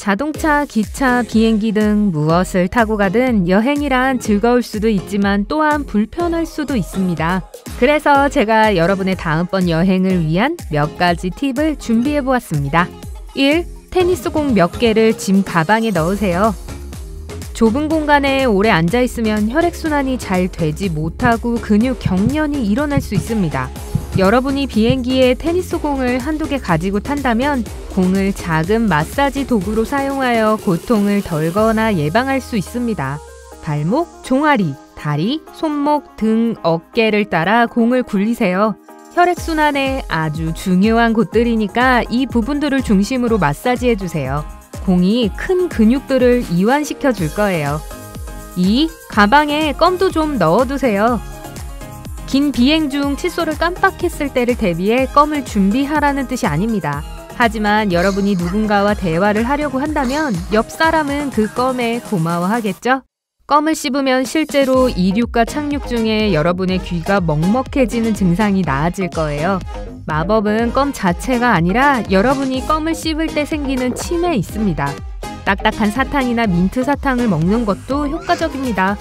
자동차, 기차, 비행기 등 무엇을 타고 가든 여행이란 즐거울 수도 있지만 또한 불편할 수도 있습니다. 그래서 제가 여러분의 다음번 여행을 위한 몇 가지 팁을 준비해 보았습니다. 1. 테니스공 몇 개를 짐 가방에 넣으세요. 좁은 공간에 오래 앉아있으면 혈액순환이 잘 되지 못하고 근육 경련이 일어날 수 있습니다. 여러분이 비행기에 테니스공을 한두 개 가지고 탄다면 공을 작은 마사지 도구로 사용하여 고통을 덜거나 예방할 수 있습니다. 발목, 종아리, 다리, 손목, 등, 어깨를 따라 공을 굴리세요. 혈액순환에 아주 중요한 곳들이니까 이 부분들을 중심으로 마사지해주세요. 공이 큰 근육들을 이완시켜 줄 거예요. 2. 가방에 껌도 좀 넣어두세요. 긴 비행 중 칫솔을 깜빡했을 때를 대비해 껌을 준비하라는 뜻이 아닙니다. 하지만 여러분이 누군가와 대화를 하려고 한다면 옆 사람은 그 껌에 고마워하겠죠? 껌을 씹으면 실제로 이륙과 착륙 중에 여러분의 귀가 먹먹해지는 증상이 나아질 거예요. 마법은 껌 자체가 아니라 여러분이 껌을 씹을 때 생기는 침에 있습니다. 딱딱한 사탕이나 민트 사탕을 먹는 것도 효과적입니다.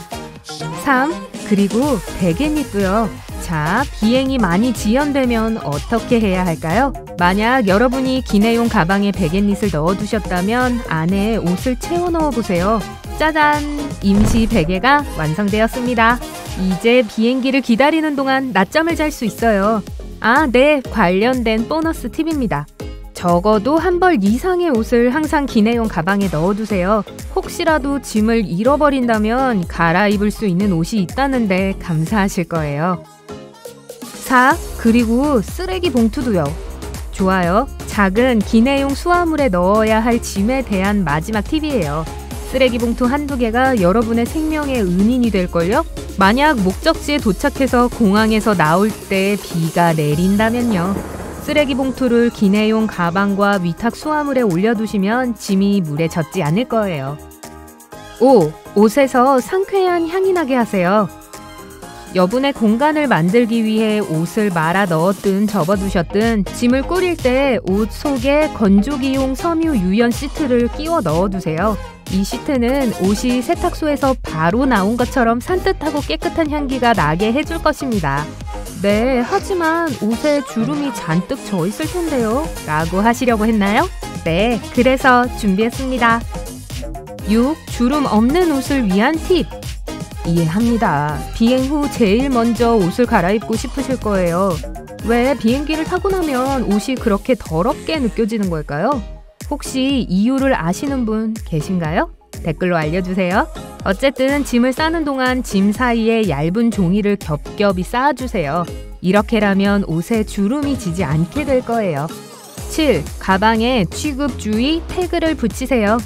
3. 그리고 베갯잎도요. 자, 비행이 많이 지연되면 어떻게 해야 할까요? 만약 여러분이 기내용 가방에 베갯잎을 넣어두셨다면 안에 옷을 채워 넣어보세요. 짜잔! 임시 베개가 완성되었습니다. 이제 비행기를 기다리는 동안 낮잠을 잘 수 있어요. 아, 네, 관련된 보너스 팁입니다. 적어도 한 벌 이상의 옷을 항상 기내용 가방에 넣어두세요. 혹시라도 짐을 잃어버린다면 갈아입을 수 있는 옷이 있다는데 감사하실 거예요. 4. 그리고 쓰레기 봉투도요. 좋아요. 작은 기내용 수화물에 넣어야 할 짐에 대한 마지막 팁이에요. 쓰레기 봉투 한두 개가 여러분의 생명의 은인이 될걸요? 만약 목적지에 도착해서 공항에서 나올 때 비가 내린다면요. 쓰레기 봉투를 기내용 가방과 위탁 수화물에 올려두시면 짐이 물에 젖지 않을 거예요. 5. 옷에서 상쾌한 향이 나게 하세요. 여분의 공간을 만들기 위해 옷을 말아 넣었든 접어두셨든 짐을 꾸릴 때 옷 속에 건조기용 섬유 유연 시트를 끼워 넣어두세요. 이 시트는 옷이 세탁소에서 바로 나온 것처럼 산뜻하고 깨끗한 향기가 나게 해줄 것입니다. 네, 하지만 옷에 주름이 잔뜩 져 있을 텐데요. 라고 하시려고 했나요? 네, 그래서 준비했습니다. 6. 주름 없는 옷을 위한 팁. 이해합니다. 비행 후 제일 먼저 옷을 갈아입고 싶으실 거예요. 왜 비행기를 타고 나면 옷이 그렇게 더럽게 느껴지는 걸까요? 혹시 이유를 아시는 분 계신가요? 댓글로 알려주세요. 어쨌든 짐을 싸는 동안 짐 사이에 얇은 종이를 겹겹이 쌓아주세요. 이렇게라면 옷에 주름이 지지 않게 될 거예요. 7. 가방에 취급주의 태그를 붙이세요.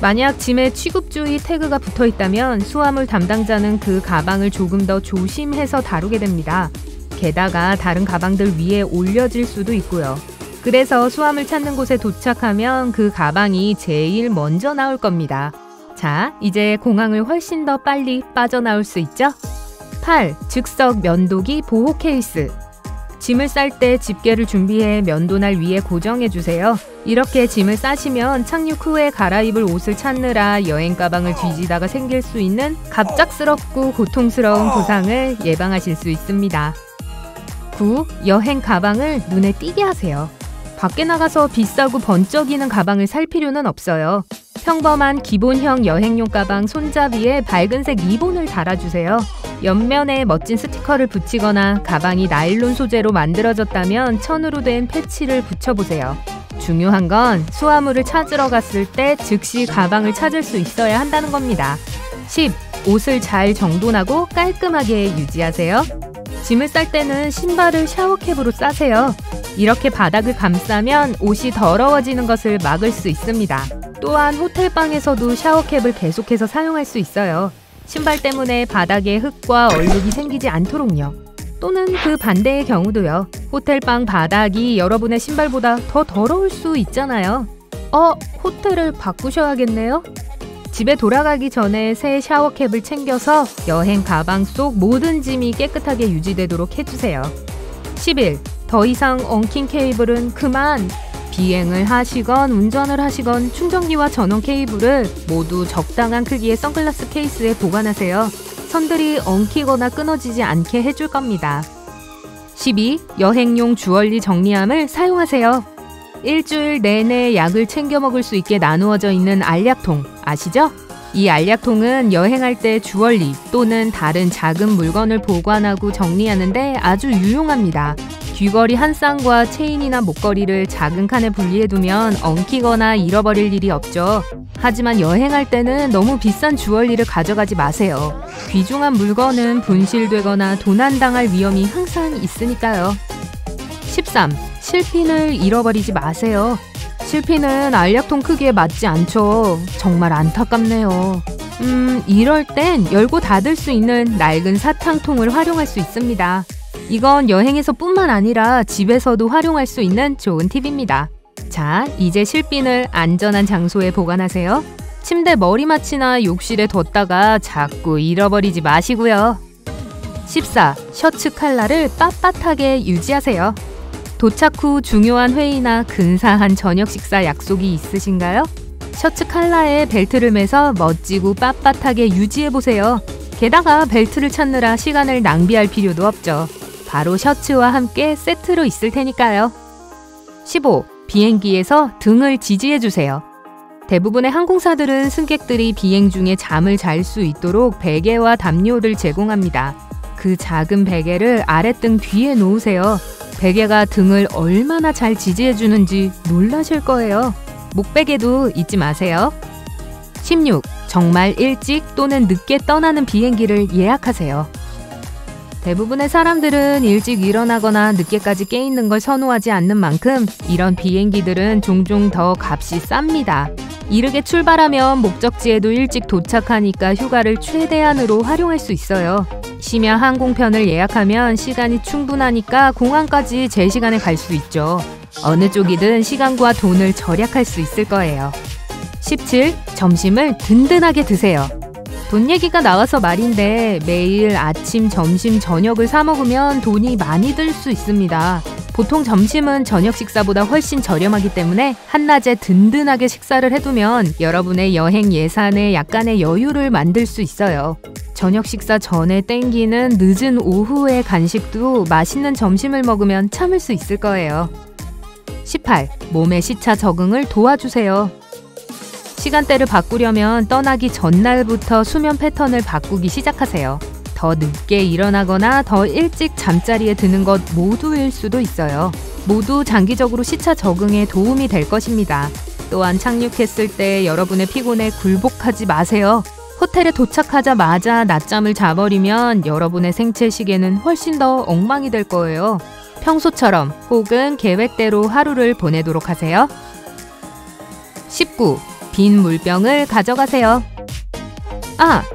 만약 짐에 취급주의 태그가 붙어 있다면 수화물 담당자는 그 가방을 조금 더 조심해서 다루게 됩니다. 게다가 다른 가방들 위에 올려질 수도 있고요. 그래서 수화물 찾는 곳에 도착하면 그 가방이 제일 먼저 나올 겁니다. 자, 이제 공항을 훨씬 더 빨리 빠져나올 수 있죠? 8. 즉석 면도기 보호 케이스. 짐을 쌀 때 집게를 준비해 면도날 위에 고정해주세요. 이렇게 짐을 싸시면 착륙 후에 갈아입을 옷을 찾느라 여행 가방을 뒤지다가 생길 수 있는 갑작스럽고 고통스러운 부상을 예방하실 수 있습니다. 9. 여행 가방을 눈에 띄게 하세요. 밖에 나가서 비싸고 번쩍이는 가방을 살 필요는 없어요. 평범한 기본형 여행용 가방 손잡이에 밝은색 리본을 달아주세요. 옆면에 멋진 스티커를 붙이거나 가방이 나일론 소재로 만들어졌다면 천으로 된 패치를 붙여보세요. 중요한 건 수화물을 찾으러 갔을 때 즉시 가방을 찾을 수 있어야 한다는 겁니다. 10. 옷을 잘 정돈하고 깔끔하게 유지하세요. 짐을 쌀 때는 신발을 샤워캡으로 싸세요. 이렇게 바닥을 감싸면 옷이 더러워지는 것을 막을 수 있습니다. 또한 호텔방에서도 샤워캡을 계속해서 사용할 수 있어요. 신발 때문에 바닥에 흙과 얼룩이 생기지 않도록요. 또는 그 반대의 경우도요. 호텔방 바닥이 여러분의 신발보다 더 더러울 수 있잖아요. 호텔을 바꾸셔야겠네요. 집에 돌아가기 전에 새 샤워캡을 챙겨서 여행 가방 속 모든 짐이 깨끗하게 유지되도록 해주세요. 11. 더 이상 엉킨 케이블은 그만! 비행을 하시건 운전을 하시건 충전기와 전원 케이블을 모두 적당한 크기의 선글라스 케이스에 보관하세요. 선들이 엉키거나 끊어지지 않게 해줄 겁니다. 12. 여행용 주얼리 정리함을 사용하세요. 일주일 내내 약을 챙겨 먹을 수 있게 나누어져 있는 알약통 아시죠? 이 알약통은 여행할 때 주얼리 또는 다른 작은 물건을 보관하고 정리하는데 아주 유용합니다. 귀걸이 한 쌍과 체인이나 목걸이를 작은 칸에 분리해두면 엉키거나 잃어버릴 일이 없죠. 하지만 여행할 때는 너무 비싼 주얼리를 가져가지 마세요. 귀중한 물건은 분실되거나 도난당할 위험이 항상 있으니까요. 13. 실핀을 잃어버리지 마세요. 실핀은 알약통 크기에 맞지 않죠. 정말 안타깝네요. 이럴 땐 열고 닫을 수 있는 낡은 사탕통을 활용할 수 있습니다. 이건 여행에서 뿐만 아니라 집에서도 활용할 수 있는 좋은 팁입니다. 자, 이제 실핀을 안전한 장소에 보관하세요. 침대 머리맡이나 욕실에 뒀다가 자꾸 잃어버리지 마시고요. 14. 셔츠 칼라를 빳빳하게 유지하세요. 도착 후 중요한 회의나 근사한 저녁 식사 약속이 있으신가요? 셔츠 칼라에 벨트를 매서 멋지고 빳빳하게 유지해보세요. 게다가 벨트를 찾느라 시간을 낭비할 필요도 없죠. 바로 셔츠와 함께 세트로 있을 테니까요. 15. 비행기에서 등을 지지해주세요. 대부분의 항공사들은 승객들이 비행 중에 잠을 잘 수 있도록 베개와 담요를 제공합니다. 그 작은 베개를 아랫등 뒤에 놓으세요. 베개가 등을 얼마나 잘 지지해주는지 놀라실 거예요. 목베개도 잊지 마세요. 16. 정말 일찍 또는 늦게 떠나는 비행기를 예약하세요. 대부분의 사람들은 일찍 일어나거나 늦게까지 깨있는 걸 선호하지 않는 만큼 이런 비행기들은 종종 더 값이 쌉니다. 이르게 출발하면 목적지에도 일찍 도착하니까 휴가를 최대한으로 활용할 수 있어요. 심야 항공편을 예약하면 시간이 충분하니까 공항까지 제 시간에 갈 수 있죠. 어느 쪽이든 시간과 돈을 절약할 수 있을 거예요. 17. 점심을 든든하게 드세요. 돈 얘기가 나와서 말인데 매일 아침, 점심, 저녁을 사 먹으면 돈이 많이 들 수 있습니다. 보통 점심은 저녁 식사보다 훨씬 저렴하기 때문에 한낮에 든든하게 식사를 해두면 여러분의 여행 예산에 약간의 여유를 만들 수 있어요. 저녁 식사 전에 땡기는 늦은 오후의 간식도 맛있는 점심을 먹으면 참을 수 있을 거예요. 18. 몸의 시차 적응을 도와주세요. 시간대를 바꾸려면 떠나기 전날부터 수면 패턴을 바꾸기 시작하세요. 더 늦게 일어나거나 더 일찍 잠자리에 드는 것 모두일 수도 있어요. 모두 장기적으로 시차 적응에 도움이 될 것입니다. 또한 착륙했을 때 여러분의 피곤에 굴복하지 마세요. 호텔에 도착하자마자 낮잠을 자버리면 여러분의 생체 시계는 훨씬 더 엉망이 될 거예요. 평소처럼 혹은 계획대로 하루를 보내도록 하세요. 19. 빈 물병을 가져가세요.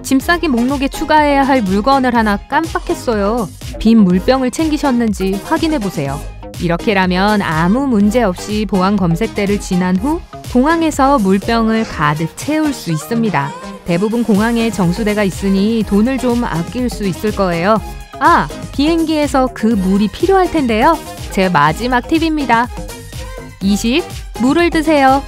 짐 싸기 목록에 추가해야 할 물건을 하나 깜빡했어요. 빈 물병을 챙기셨는지 확인해보세요. 이렇게라면 아무 문제 없이 보안 검색대를 지난 후 공항에서 물병을 가득 채울 수 있습니다. 대부분 공항에 정수대가 있으니 돈을 좀 아낄 수 있을 거예요. 비행기에서 그 물이 필요할 텐데요. 제 마지막 팁입니다. 20. 물을 드세요.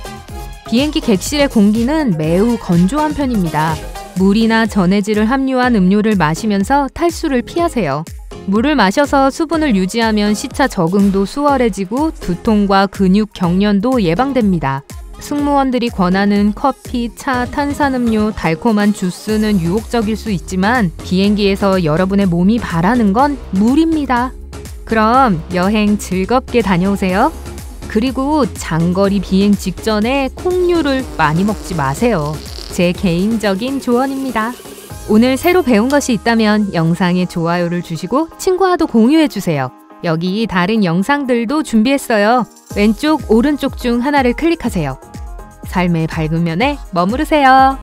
비행기 객실의 공기는 매우 건조한 편입니다. 물이나 전해질을 함유한 음료를 마시면서 탈수를 피하세요. 물을 마셔서 수분을 유지하면 시차 적응도 수월해지고 두통과 근육 경련도 예방됩니다. 승무원들이 권하는 커피, 차, 탄산음료, 달콤한 주스는 유혹적일 수 있지만 비행기에서 여러분의 몸이 바라는 건 물입니다. 그럼 여행 즐겁게 다녀오세요. 그리고 장거리 비행 직전에 콩류를 많이 먹지 마세요. 제 개인적인 조언입니다. 오늘 새로 배운 것이 있다면 영상에 좋아요를 주시고 친구와도 공유해주세요. 여기 다른 영상들도 준비했어요. 왼쪽, 오른쪽 중 하나를 클릭하세요. 삶의 밝은 면에 머무르세요.